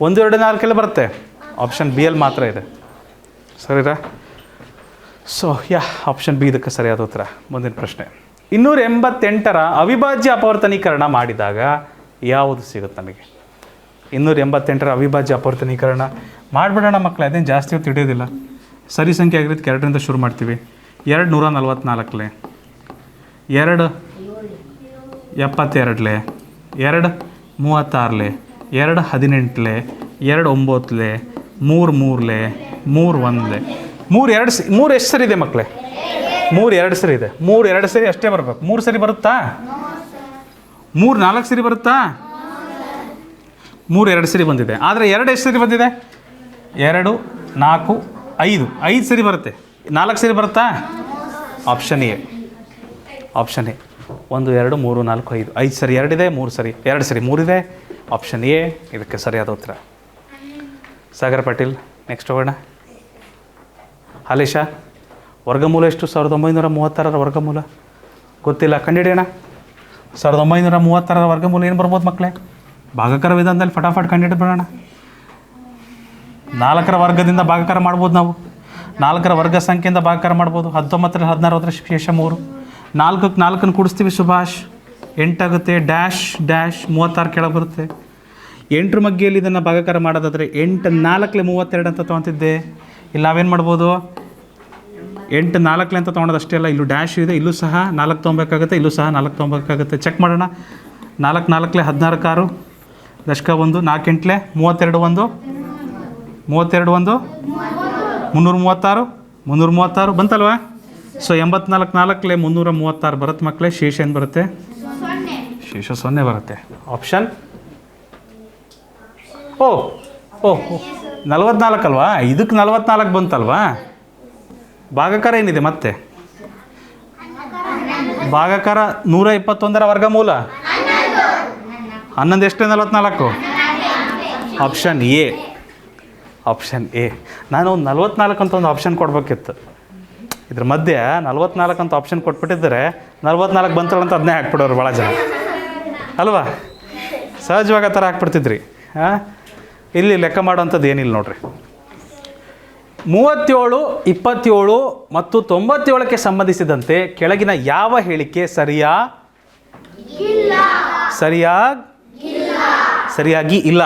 A: 1 2 4 ಬರುತ್ತೆ. ಆಪ್ಷನ್ ಬಿ ಯಲ್ಲಿ ಮಾತ್ರ ಇದೆ. ಸರಿರಾ? ಸೊ ಆಪ್ಷನ್ ಬಿ ಇದಕ್ಕೆ ಸರಿಯಾದ ಉತ್ತರ. ಮುಂದಿನ ಪ್ರಶ್ನೆ, 288ರ ಅವಿಭಾಜ್ಯ ಅಪವರ್ತನೀಕರಣ ಮಾಡಿದಾಗ ಯಾವುದು ಸಿಗುತ್ತೆ ನಮಗೆ? 288ರ ಅವಿಭಾಜ್ಯ ಅಪವರ್ತನೀಕರಣ ಮಾಡಿಬಿಡೋಣ ಮಕ್ಕಳೇ, ಅದೇನು ಜಾಸ್ತಿ ಹೊತ್ತು ಹಿಡಿಯೋದಿಲ್ಲ. ಸರಿ ಸಂಖ್ಯೆ ಆಗಿರೋದಕ್ಕೆ 2ರಿಂದ ಶುರು ಮಾಡ್ತೀವಿ. 2 144, 2 72, 2 36, 2 18, 2 9, 3 3, 3 1, 3 ಎಷ್ಟು ಸರಿ ಇದೆ ಮಕ್ಕಳೇ? 3 2 ಸರಿ ಇದೆ. 3 2 ಸರಿ ಅಷ್ಟೇ ಬರಬೇಕು. 3 ಸರಿ ಬರುತ್ತಾ? 3 4 ಸರಿ ಬರುತ್ತಾ? 3 2 ಸರಿ ಬಂದಿದೆ. ಆದರೆ 2 ಎಷ್ಟು ಸರಿ ಬಂದಿದೆ? 2 4 5 5 ಸರಿ ಬರುತ್ತೆ. 4 ಸರಿ ಬರುತ್ತಾ? Option A. 1 2 3 4 5 5 ಸರಿ 2 ಇದೆ, 3 ಸರಿ 2 ಸರಿ 3 ಇದೆ. ಆಪ್ಷನ್ ಎ ಇದಕ್ಕೆ ಸರಿಯಾದ ಉತ್ತರ. ಸಾಗರ್ ಪಾಟೀಲ್, ನೆಕ್ಸ್ಟ್ ಹೋಗೋಣ. ಹಾಲೇಶ, ವರ್ಗಮೂಲ ಎಷ್ಟು? 1936ರ ವರ್ಗಮೂಲ ಗೊತ್ತಿಲ್ಲ, ಕಂಡುಹಿಡಿಯೋಣ. 1936ರ ವರ್ಗಮೂಲ ಏನು ಬರ್ಬೋದು ಮಕ್ಕಳೇ? ಭಾಗಕರ ವಿಧಾನದಲ್ಲಿ ಫಟಾಫಟ್ ಕಂಡುಹಿಡಿದ್ಬಿಡೋಣ. 4ರ ವರ್ಗದಿಂದ ಭಾಗಕಾರ ಮಾಡ್ಬೋದು ನಾವು. 4ರ ವರ್ಗ ಸಂಖ್ಯೆಯಿಂದ ಭಾಗಕಾರ ಮಾಡ್ಬೋದು. 19ರಲ್ಲಿ 16 ಹೋದರೆ ಶೇಷ 3. 4ಕ್ಕೆ 4 ಕೂಡಿಸ್ತೀವಿ ಸುಭಾಷ್, 8 ಆಗುತ್ತೆ. ಡ್ಯಾಶ್ ಡ್ಯಾಶ್ 36 ಕೆಳಗೆ ಬರುತ್ತೆ. 8ರ ಮಗ್ಗೆಯಲ್ಲಿ ಇದನ್ನು ಭಾಗಕಾರ ಮಾಡೋದಾದರೆ 8 4ಲೆ 32 ಅಂತ ತೊಗೊತಿದ್ದೆ. ಇಲ್ಲಿ ನಾವೇನು ಮಾಡ್ಬೋದು? 8 4ಲೆ ಅಂತ ತೊಗೊಳೋದು ಅಷ್ಟೇ ಅಲ್ಲ, ಇಲ್ಲೂ ಡ್ಯಾಶ್ ಇದೆ, ಇಲ್ಲೂ ಸಹ 4 ತೊಗೊಬೇಕಾಗುತ್ತೆ, ಇಲ್ಲೂ ಸಹ 4 ತೊಗೊಬೇಕಾಗುತ್ತೆ. ಚೆಕ್ ಮಾಡೋಣ. 4 4ಲೆ 16 6 ದಶಕ 1, 4 8ಲೆ 32 1, 32 1 336 336 ಬಂತಲ್ವಾ? ಸೊ 84 4ಲೆ 336 ಬರುತ್ತೆ ಮಕ್ಕಳೇ. ಶೇಷ ಏನು ಬರುತ್ತೆ? ಶೇಷ 0 ಬರುತ್ತೆ. ಆಪ್ಷನ್ ಓ 44 ಅಲ್ವಾ? ಇದಕ್ಕೆ 44 ಬಂತಲ್ವಾ? ಭಾಗಕಾರ ಏನಿದೆ ಮತ್ತೆ? ಭಾಗಕಾರ 121ರ ವರ್ಗಮೂಲ 11 ಎಷ್ಟು? 44. Option A. ನಾನು 44 ಅಂತ ಒಂದು ಆಪ್ಷನ್ ಕೊಡಬೇಕಿತ್ತು. ಇದ್ರ ಮಧ್ಯೆ 44 ಅಂತ ಆಪ್ಷನ್ ಕೊಟ್ಬಿಟ್ಟಿದ್ದರೆ 44 ಬಂತಲ್ಲ ಅಂತ ಅದನ್ನೇ ಹಾಕ್ಬಿಡೋರು ಭಾಳ ಜನ ಅಲ್ವಾ? ಸಹಜವಾಗಿ ಆ ಥರ ಹಾಕ್ಬಿಡ್ತಿದ್ರಿ. ಇಲ್ಲಿ ಲೆಕ್ಕ ಮಾಡೋವಂಥದ್ದು ಏನಿಲ್ಲ ನೋಡ್ರಿ. 37, 27 ಮತ್ತು 97ಕ್ಕೆ ಸಂಬಂಧಿಸಿದಂತೆ ಕೆಳಗಿನ ಯಾವ ಹೇಳಿಕೆ ಸರಿಯಾಗಿ ಇಲ್ಲ?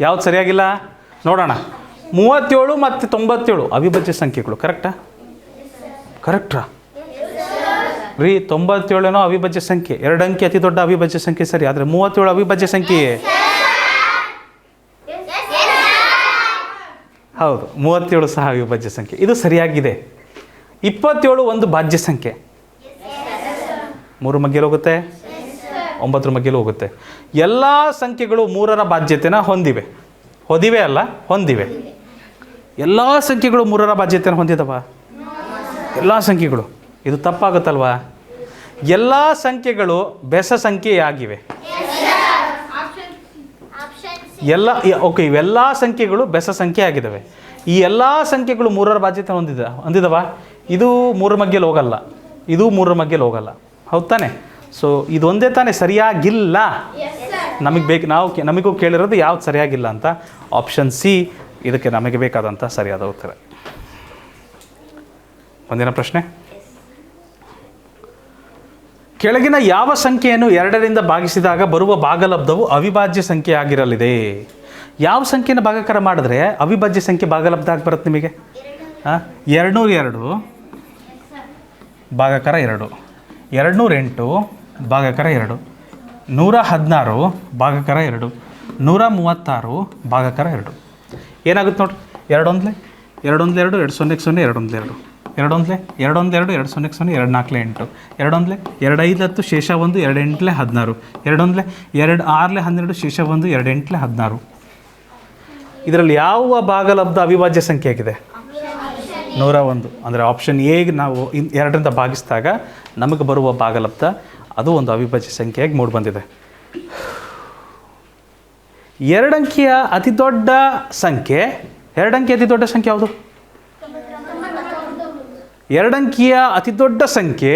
A: ಯಾವ್ದು ಸರಿಯಾಗಿಲ್ಲ ನೋಡೋಣ. 37 ಮತ್ತು 97 ಅವಿಭಾಜ್ಯ ಸಂಖ್ಯೆಗಳು, ಕರೆಕ್ಟಾ ರೀ? 97 ಅವಿಭಾಜ್ಯ ಸಂಖ್ಯೆ, 2 ಅಂಕಿ ಅತಿ ದೊಡ್ಡ ಅವಿಭಾಜ್ಯ ಸಂಖ್ಯೆ ಸರಿ. ಆದರೆ 37 ಅವಿಭಾಜ್ಯ ಸಂಖ್ಯೆಯೇ? ಹೌದು, 37 ಸಹ ಅವಿಭಾಜ್ಯ ಸಂಖ್ಯೆ, ಇದು ಸರಿಯಾಗಿದೆ. 27 ಒಂದು ಭಾಜ್ಯ ಸಂಖ್ಯೆ, 3 ಮಗ್ಗೆಲು ಹೋಗುತ್ತೆ, 9ರ ಮಗ್ಗೆಲು ಹೋಗುತ್ತೆ. ಎಲ್ಲ ಸಂಖ್ಯೆಗಳು 3ರ ಬಾಧ್ಯತೆನ ಹೊಂದಿವೆ. ಎಲ್ಲ ಸಂಖ್ಯೆಗಳು 3ರ ಬಾಧ್ಯತೆಯನ್ನು ಹೊಂದಿದವ? ಎಲ್ಲ ಸಂಖ್ಯೆಗಳು. ಇದು ತಪ್ಪಾಗುತ್ತಲ್ವಾ? ಎಲ್ಲ ಸಂಖ್ಯೆಗಳು ಬೆಸ ಸಂಖ್ಯೆಯಾಗಿವೆ. ಇವೆಲ್ಲ ಸಂಖ್ಯೆಗಳು ಬೆಸ ಸಂಖ್ಯೆ ಆಗಿದ್ದಾವೆ. ಈ ಎಲ್ಲ ಸಂಖ್ಯೆಗಳು 3ರ ಬಾಧ್ಯತೆ ಹೊಂದಿದವ? ಇದು 3 ಮಗ್ಗೆಲು ಹೋಗಲ್ಲ, ಇದು 3 ಮಗ್ಗೆಲು ಹೋಗಲ್ಲ, ಹೌದು ತಾನೆ? ಸೊ ಇದು ಒಂದೇ ತಾನೇ ಸರಿಯಾಗಿಲ್ಲ. ನಮಗೂ ಕೇಳಿರೋದು ಯಾವ್ದು ಸರಿಯಾಗಿಲ್ಲ ಅಂತ. ಆಪ್ಷನ್ ಸಿ ಇದಕ್ಕೆ ನಮಗೆ ಬೇಕಾದಂಥ ಸರಿಯಾದ ಉತ್ತರ. ಮುಂದಿನ ಪ್ರಶ್ನೆ, ಕೆಳಗಿನ ಯಾವ ಸಂಖ್ಯೆಯನ್ನು 2ರಿಂದ ಭಾಗಿಸಿದಾಗ ಬರುವ ಭಾಗಲಬ್ಧವು ಅವಿಭಾಜ್ಯ ಸಂಖ್ಯೆ ಆಗಿರಲಿದೆ? ಯಾವ ಸಂಖ್ಯೆನ ಭಾಗಾಕಾರ ಮಾಡಿದ್ರೆ ಅವಿಭಾಜ್ಯ ಸಂಖ್ಯೆ ಭಾಗಲಬ್ಧ ಆಗಿ ಬರುತ್ತೆ ನಿಮಗೆ? 202 ಭಾಗಾಕಾರ 2, 208 ಭಾಗಾಕಾರ 2, 116 ಭಾಗಾಕಾರ 2, 136 ಭಾಗಾಕಾರ 2. ಏನಾಗುತ್ತೆ ನೋಡ್ರಿ? 2 1 2 2 2 2 0 0 2 1 2 2 1 2 1 2 2 0 0 2 4 8 2 1 2 5 10 ಶೇಷ 1 2 8 16 2 1 2 6 12 ಶೇಷ 1 2 8 16. ಇದರಲ್ಲಿ ಯಾವ ಭಾಗಲಬ್ಧ ಅವಿಭಾಜ್ಯ ಸಂಖ್ಯೆ ಆಗಿದೆ? 101. ಅಂದರೆ ಆಪ್ಷನ್ ಎಗೆ ನಾವು 2ರಿಂದ ಭಾಗಿಸಿದಾಗ ನಮಗೆ ಬರುವ ಭಾಗಲಬ್ಧ ಅದು ಒಂದು ಅವಿಭಾಜ್ಯ ಸಂಖ್ಯೆಯಾಗಿ ಮೂಡಿ ಬಂದಿದೆ. 2 ಅಂಕಿಯ ಅತಿ ದೊಡ್ಡ ಸಂಖ್ಯೆ, 2 ಅಂಕಿಯ ಅತಿ ದೊಡ್ಡ ಸಂಖ್ಯೆ ಯಾವುದು? 2 ಅಂಕಿಯ ಅತಿ ದೊಡ್ಡ ಸಂಖ್ಯೆ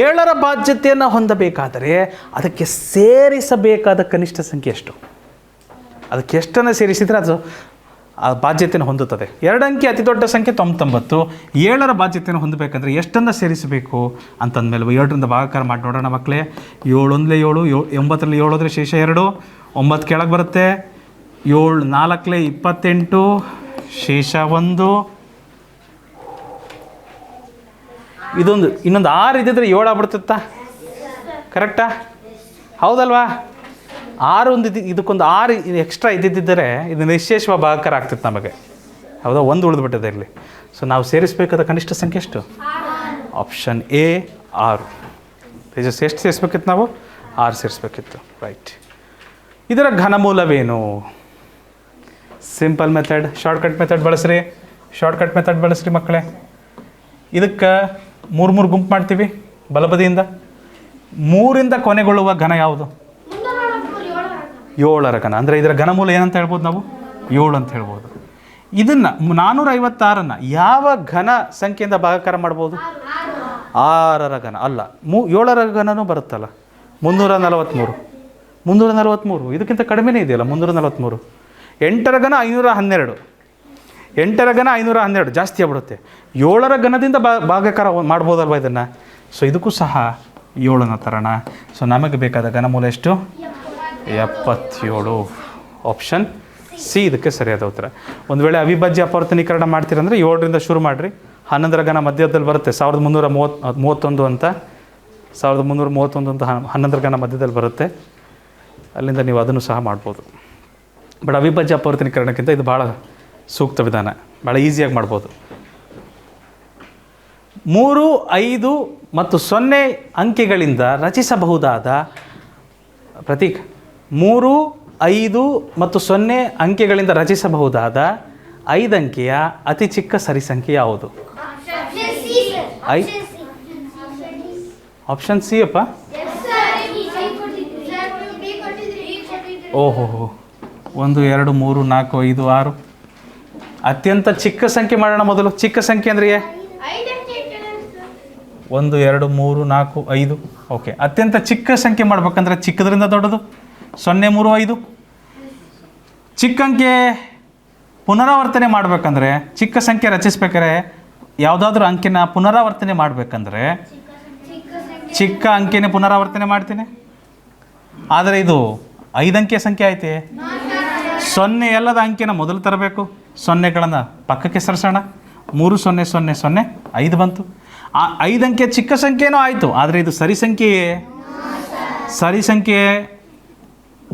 A: 7ರ ಬಾಧ್ಯತೆಯನ್ನು ಹೊಂದಬೇಕಾದರೆ ಅದಕ್ಕೆ ಸೇರಿಸಬೇಕಾದ ಕನಿಷ್ಠ ಸಂಖ್ಯೆ ಎಷ್ಟು? ಅದಕ್ಕೆ ಎಷ್ಟನ್ನು ಸೇರಿಸಿದರೆ ಆ ಬಾಧ್ಯತೆಯನ್ನು ಹೊಂದುತ್ತದೆ. 2 ಅಂಕಿ ಅತಿ ದೊಡ್ಡ ಸಂಖ್ಯೆ 99. 7ರ ಬಾಧ್ಯತೆಯನ್ನು ಹೊಂದಬೇಕಂದ್ರೆ ಎಷ್ಟನ್ನು ಸೇರಿಸಬೇಕು ಅಂತಂದಮೇಲೆ 7ರಿಂದ ಭಾಗಾಕಾರ ಮಾಡಿ ನೋಡೋಣ ಮಕ್ಕಳೇ. 7 1 7, 9ರಲ್ಲಿ 7 ಹೋದರೆ ಶೇಷ 2, 9 ಕೆಳಗೆ ಬರುತ್ತೆ. 7 4 28, ಶೇಷ 1. ಇನ್ನೊಂದು 6 ಇದ್ದಿದ್ರೆ 7 ಆಗ್ಬಿಡ್ತಿತ್ತಾ? ಕರೆಕ್ಟಾ? ಹೌದಲ್ವಾ? 6 ಇದಕ್ಕೊಂದು 6 ಎಕ್ಸ್ಟ್ರಾ ಇದ್ದಿದ್ದರೆ ಇದು ನಿಶ್ಶೇಷವಾಗಿ ಭಾಗಾಕಾರ ಆಗ್ತಿತ್ತು ನಮಗೆ. ಹೌದಾ? 1 ಉಳಿದ್ಬಿಟ್ಟಿದೆ ಇಲ್ಲಿ. ಸೊ ನಾವು ಸೇರಿಸಬೇಕಾದ ಕನಿಷ್ಠ ಸಂಖ್ಯೆ ಎಷ್ಟು? Option A 6. ಎಷ್ಟು ಸೇರಿಸ್ಬೇಕಿತ್ತು ನಾವು? 6 ಸೇರಿಸ್ಬೇಕಿತ್ತು. ರೈಟ್. ಇದರ ಘನಮೂಲವೇನು? ಸಿಂಪಲ್ ಮೆಥಡ್, ಶಾರ್ಟ್ಕಟ್ ಮೆಥಡ್ ಬಳಸ್ರಿ ಮಕ್ಕಳೇ. ಇದಕ್ಕೆ 3 ಗುಂಪು ಮಾಡ್ತೀವಿ ಬಲಬದಿಯಿಂದ. 3ರಿಂದ ಕೊನೆಗೊಳ್ಳುವ ಘನ ಯಾವುದು? 7ರ ಘನ. ಅಂದರೆ ಇದರ ಘನಮೂಲ ಏನಂತ ಹೇಳ್ಬೋದು ನಾವು? 7 ಅಂತ ಹೇಳ್ಬೋದು. ಇದನ್ನು 456ನ್ನು ಯಾವ ಘನ ಸಂಖ್ಯೆಯಿಂದ ಭಾಗಾಕಾರ ಮಾಡ್ಬೋದು? 6ರ ಘನ ಅಲ್ಲ, 7ರ ಘನನೂ ಬರುತ್ತಲ್ಲ. 343. ಇದಕ್ಕಿಂತ ಕಡಿಮೆನೇ ಇದೆಯಲ್ಲ 343. 8ರ ಘನ 512. 8ರ ಘನ 512 ಜಾಸ್ತಿ ಆಗ್ಬಿಡುತ್ತೆ. 7ರ ಘನದಿಂದ ಭಾಗಾಕಾರ ಮಾಡ್ಬೋದಲ್ವ ಇದನ್ನು? ಸೊ ಇದಕ್ಕೂ ಸಹ 7ನ ತರೋಣ. ಸೊ ನಮಗೆ ಬೇಕಾದ ಘನಮೂಲ ಎಷ್ಟು? 77. ಆಪ್ಷನ್ ಸಿ ಇದಕ್ಕೆ ಸರಿಯಾದ ಉತ್ತರ. ಒಂದು ವೇಳೆ ಅವಿಭಾಜ್ಯ ಅಪವರ್ತನೀಕರಣ ಮಾಡ್ತೀರಂದರೆ 7ರಿಂದ ಶುರು ಮಾಡಿರಿ. 11ರ ಘನ ಮಧ್ಯದಲ್ಲಿ ಬರುತ್ತೆ 1331 ಅಂತ. 1331 ಅಂತ 11ರ ಘನ ಮಧ್ಯದಲ್ಲಿ ಬರುತ್ತೆ. ಅಲ್ಲಿಂದ ನೀವು ಅದನ್ನು ಸಹ ಮಾಡ್ಬೋದು. ಬಟ್ ಅವಿಭಾಜ್ಯ ಅಪವರ್ತನೀಕರಣಕ್ಕಿಂತ ಇದು ಭಾಳ ಸೂಕ್ತ ವಿಧಾನ, ಭಾಳ ಈಸಿಯಾಗಿ ಮಾಡ್ಬೋದು. 3, 5 ಮತ್ತು 0 ಅಂಕೆಗಳಿಂದ ರಚಿಸಬಹುದಾದ ಪ್ರತೀಕ್. 3, 5 ಮತ್ತು 0 ಅಂಕೆಗಳಿಂದ ರಚಿಸಬಹುದಾದ 5 ಅಂಕೆಯ ಅತಿ ಚಿಕ್ಕ ಸರಿ ಸಂಖ್ಯೆ ಯಾವುದು? ಆಪ್ಷನ್ ಸಿ ಅಪ್ಪ. ಓಹೋ 1 2 3 4 5 6. ಅತ್ಯಂತ ಚಿಕ್ಕ ಸಂಖ್ಯೆ ಮಾಡೋಣ ಮೊದಲು. ಚಿಕ್ಕ ಸಂಖ್ಯೆ ಅಂದರೆ 1 2 3 4 5. ಓಕೆ, ಅತ್ಯಂತ ಚಿಕ್ಕ ಸಂಖ್ಯೆ ಮಾಡ್ಬೇಕಂದ್ರೆ ಚಿಕ್ಕದ್ರಿಂದ ದೊಡ್ಡದು 0 3 5. ಚಿಕ್ಕ ಅಂಕೆ ಪುನರಾವರ್ತನೆ ಮಾಡಬೇಕಂದ್ರೆ, ಚಿಕ್ಕ ಸಂಖ್ಯೆ ರಚಿಸ್ಬೇಕಾದ್ರೆ ಯಾವುದಾದ್ರೂ ಅಂಕೆನ ಪುನರಾವರ್ತನೆ ಮಾಡಬೇಕಂದ್ರೆ ಚಿಕ್ಕ ಅಂಕೆನೇ ಪುನರಾವರ್ತನೆ ಮಾಡ್ತೀನಿ. ಆದರೆ ಇದು 5 ಅಂಕೆಯ ಸಂಖ್ಯೆ ಐತೆ. 0 ಎಲ್ಲದ ಅಂಕೆನ ಮೊದಲು ತರಬೇಕು. 0ಗಳನ್ನು ಪಕ್ಕಕ್ಕೆ ಸರಿಸೋಣ. 3 0 0 0 5 ಬಂತು. ಆ 5 ಅಂಕೆ ಚಿಕ್ಕ ಸಂಖ್ಯೆನೂ ಆಯಿತು, ಆದರೆ ಇದು ಸರಿ ಸಂಖ್ಯೆಯೇ. ಸರಿ ಸಂಖ್ಯೆ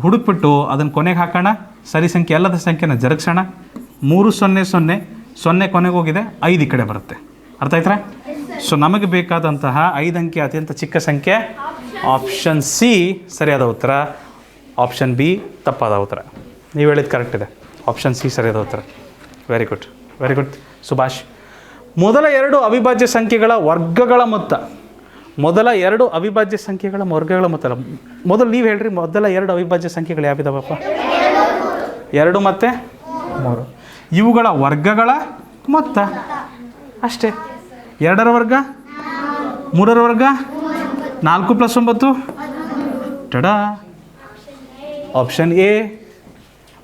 A: ಹುಡುಕ್ಬಿಟ್ಟು ಅದನ್ನು ಕೊನೆಗೆ ಹಾಕೋಣ. ಸರಿ ಸಂಖ್ಯೆ ಎಲ್ಲದ ಸಂಖ್ಯೆನ ಜರುಗಿಸೋಣ. 3 0 0 0 ಕೊನೆಗೆ ಹೋಗಿದೆ, 5 ಈ ಕಡೆ ಬರುತ್ತೆ. ಅರ್ಥ ಆಯ್ತಾ? ಸೊ ನಮಗೆ ಬೇಕಾದಂತಹ 5 ಅಂಕೆ ಅತ್ಯಂತ ಚಿಕ್ಕ ಸಂಖ್ಯೆ ಆಪ್ಷನ್ ಸಿ ಸರಿಯಾದ ಉತ್ತರ. ಆಪ್ಷನ್ ಬಿ ತಪ್ಪಾದ ಉತ್ತರ. ನೀವು ಹೇಳಿದ್ದು ಕರೆಕ್ಟ್ ಇದೆ. ಆಪ್ಷನ್ ಸಿ ಸರಿಯಾದ ಉತ್ತರ. Very good, very good Subhash. ಮೊದಲ 2 ಅವಿಭಾಜ್ಯ ಸಂಖ್ಯೆಗಳ ವರ್ಗಗಳ ಮೊತ್ತ. ಮೊದಲ 2 ಅವಿಭಾಜ್ಯ ಸಂಖ್ಯೆಗಳ ವರ್ಗಗಳ ಮೊತ್ತ. ಮೊದಲು ನೀವು ಹೇಳ್ರಿ, ಮೊದಲ 2 ಅವಿಭಾಜ್ಯ ಸಂಖ್ಯೆಗಳು ಯಾವಿದಾವಪ್ಪ? 2 ಮತ್ತು 3. ಇವುಗಳ ವರ್ಗಗಳ ಮೊತ್ತ ಅಷ್ಟೇ. 2ರ ವರ್ಗ, 3ರ ವರ್ಗ, 4 + 9. Ta-da, option A.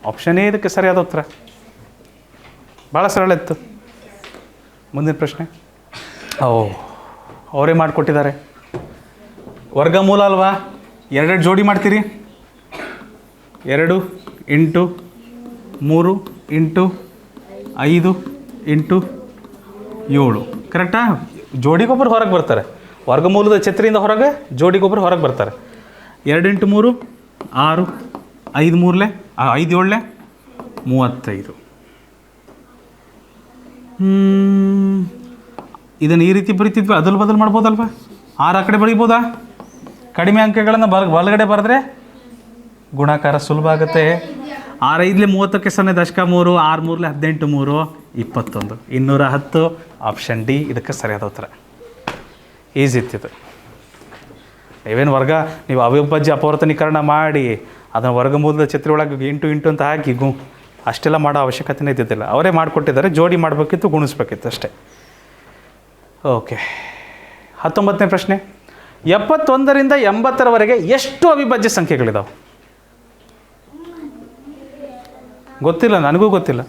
A: Option A ಇದಕ್ಕೆ ಸರಿಯಾದ ಉತ್ತರ. ಭಾಳ ಸರಳ ಇತ್ತು. ಮುಂದಿನ ಪ್ರಶ್ನೆ. ಅವರೇ ಮಾಡಿಕೊಟ್ಟಿದ್ದಾರೆ. ವರ್ಗಮೂಲ ಅಲ್ವಾ? 2 ಜೋಡಿ ಮಾಡ್ತೀರಿ. 2 × 3 × 5 × 7. ಕರೆಕ್ಟಾ? ಜೋಡಿಗೊಬ್ಬರು ಹೊರಗೆ ಬರ್ತಾರೆ. ವರ್ಗಮೂಲದ ಛತ್ರಿಯಿಂದ ಹೊರಗೆ ಜೋಡಿಗೊಬ್ಬರು ಹೊರಗೆ ಬರ್ತಾರೆ. 2 × 3 6, 5 3 5 7 35. ಇದನ್ನು ಈ ರೀತಿ ಬರೀತಿದ್ವಿ, ಅದಲು ಬದಲು ಮಾಡ್ಬೋದಲ್ವ? 6 ಆ ಕಡೆ ಬರೀಬೋದಾ? ಕಡಿಮೆ ಅಂಕೆಗಳನ್ನು ಬಲಗಡೆ ಬರೆದ್ರೆ ಗುಣಾಕಾರ ಸುಲಭ ಆಗುತ್ತೆ. 6 5 30ಕ್ಕೆ 0 ದಶಕ 3, 6 3 18 3 21 210. ಆಪ್ಷನ್ ಡಿ ಇದಕ್ಕೆ ಸರಿಯಾದ ಉತ್ತರ. ಈಸಿ ಇತ್ತಿದು. ನೀವೇನು ನೀವು ಅವಿಭಾಜ್ಯ ಅಪವರ್ತನೀಕರಣ ಮಾಡಿ ಅದನ್ನು ವರ್ಗಮೂಲದ ಛತ್ರಿ ಒಳಗೆ 8 8 ಅಂತ ಹಾಕಿ ಅಷ್ಟೆಲ್ಲ ಮಾಡೋ ಅವಶ್ಯಕತೆನೇ ಇದ್ದಿದ್ದಿಲ್ಲ. ಅವರೇ ಮಾಡಿಕೊಟ್ಟಿದ್ದಾರೆ. ಜೋಡಿ ಮಾಡಬೇಕಿತ್ತು, ಗುಣಿಸ್ಬೇಕಿತ್ತು ಅಷ್ಟೇ. ಓಕೆ, 19ನೇ ಪ್ರಶ್ನೆ. 71ರಿಂದ 80ರವರೆಗೆ ಎಷ್ಟು ಅವಿಭಾಜ್ಯ ಸಂಖ್ಯೆಗಳಿದಾವೆ? ಗೊತ್ತಿಲ್ಲ, ನನಗೂ ಗೊತ್ತಿಲ್ಲ.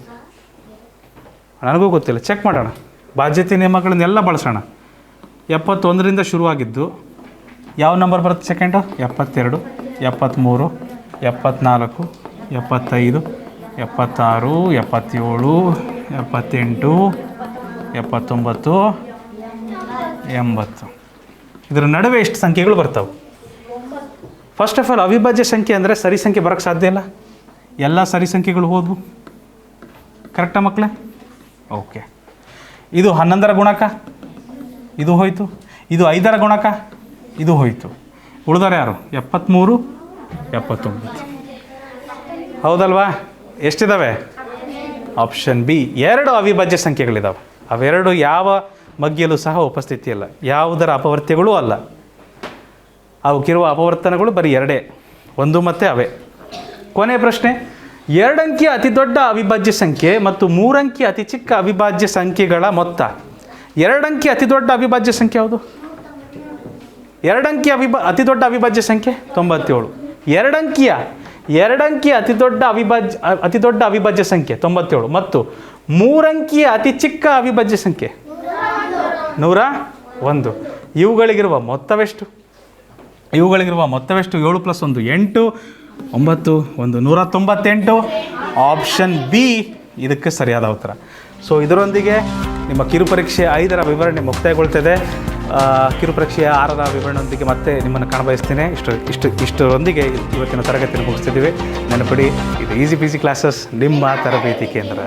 A: ನನಗೂ ಗೊತ್ತಿಲ್ಲ, ಚೆಕ್ ಮಾಡೋಣ. ಬಾಧ್ಯತೆ ನಿಯಮಗಳನ್ನೆಲ್ಲ ಬಳಸೋಣ. 71ರಿಂದ ಶುರುವಾಗಿದ್ದು ಯಾವ ನಂಬರ್ ಬರುತ್ತೆ ಸೆಕೆಂಡು? 72, 73, 74, 75, 76, 77, 78, 79, 80. ಇದರ ನಡುವೆ ಎಷ್ಟು ಸಂಖ್ಯೆಗಳು ಬರ್ತಾವೆ? ಫಸ್ಟ್ ಆಫ್ ಆಲ್ ಅವಿಭಾಜ್ಯ ಸಂಖ್ಯೆ ಅಂದರೆ ಸರಿ ಸಂಖ್ಯೆ ಬರೋಕ್ಕೆ ಸಾಧ್ಯ ಇಲ್ಲ. ಎಲ್ಲ ಸರಿ ಸಂಖ್ಯೆಗಳು ಹೋದ್ವು. ಕರೆಕ್ಟಾ ಮಕ್ಕಳೇ? ಓಕೆ. ಇದು 11ರ ಗುಣಕ, ಇದು ಹೋಯಿತು. ಇದು 5ರ ಗುಣಕ, ಇದು ಹೋಯಿತು. ಉಳಿದವರು ಯಾರು? 73, 79. ಹೌದಲ್ವಾ? ಎಷ್ಟಿದ್ದಾವೆ? ಆಪ್ಷನ್ ಬಿ 2 ಅವಿಭಾಜ್ಯ ಸಂಖ್ಯೆಗಳಿದ್ದಾವೆ. ಅವೆರಡು ಯಾವ ಮಗ್ಗಿಯಲ್ಲೂ ಸಹ ಉಪಸ್ಥಿತಿಯಲ್ಲ, ಯಾವುದರ ಅಪವರ್ತ್ಯಗಳೂ ಅಲ್ಲ. ಅವಕ್ಕಿರುವ ಅಪವರ್ತನಗಳು ಬರೀ 2, 1 ಮತ್ತು ಅವೇ. ಕೊನೆಯ ಪ್ರಶ್ನೆ, 2 ಅಂಕಿಯ ಅತಿ ದೊಡ್ಡ ಅವಿಭಾಜ್ಯ ಸಂಖ್ಯೆ ಮತ್ತು 3 ಅಂಕಿಯ ಅತಿ ಚಿಕ್ಕ ಅವಿಭಾಜ್ಯ ಸಂಖ್ಯೆಗಳ ಮೊತ್ತ. 2 ಅಂಕಿಯ ಅತಿ ದೊಡ್ಡ ಅವಿಭಾಜ್ಯ ಸಂಖ್ಯೆ ಯಾವುದು? 2 ಅಂಕಿಯ ಅತಿ ದೊಡ್ಡ ಅವಿಭಾಜ್ಯ ಸಂಖ್ಯೆ 97. 2 ಅಂಕಿಯ ಅತಿ ದೊಡ್ಡ ಅವಿಭಾಜ್ಯ ಸಂಖ್ಯೆ 97 ಮತ್ತು 3 ಅಂಕಿಯ ಅತಿ ಚಿಕ್ಕ ಅವಿಭಾಜ್ಯ ಸಂಖ್ಯೆ 101. ಇವುಗಳಿಗಿರುವ ಮೊತ್ತವೆಷ್ಟು? 7 + 1 8, 9, 1 198. ಆಪ್ಷನ್ ಬಿ ಇದಕ್ಕೆ ಸರಿಯಾದ ಉತ್ತರ. ಸೊ ಇದರೊಂದಿಗೆ ನಿಮ್ಮ ಕಿರುಪರೀಕ್ಷೆ 5ರ ವಿವರಣೆ ಮುಕ್ತಾಯಗೊಳ್ತದೆ. ಕಿರುಪರೀಕ್ಷೆಯ 6ರ ವಿವರಣೆಯೊಂದಿಗೆ ಮತ್ತೆ ನಿಮ್ಮನ್ನು ಕಾಣಬಯಸ್ತೀನಿ. ಇಷ್ಟರೊಂದಿಗೆ ಇವತ್ತಿನ ತರಗತಿಯನ್ನು ಮುಗಿಸ್ತಿದ್ದೀವಿ. ನೆನಪಿಡಿ, ಇದು ಈಸಿ ಪೀಸಿ ಕ್ಲಾಸಸ್, ನಿಮ್ಮ ತರಬೇತಿ ಕೇಂದ್ರ.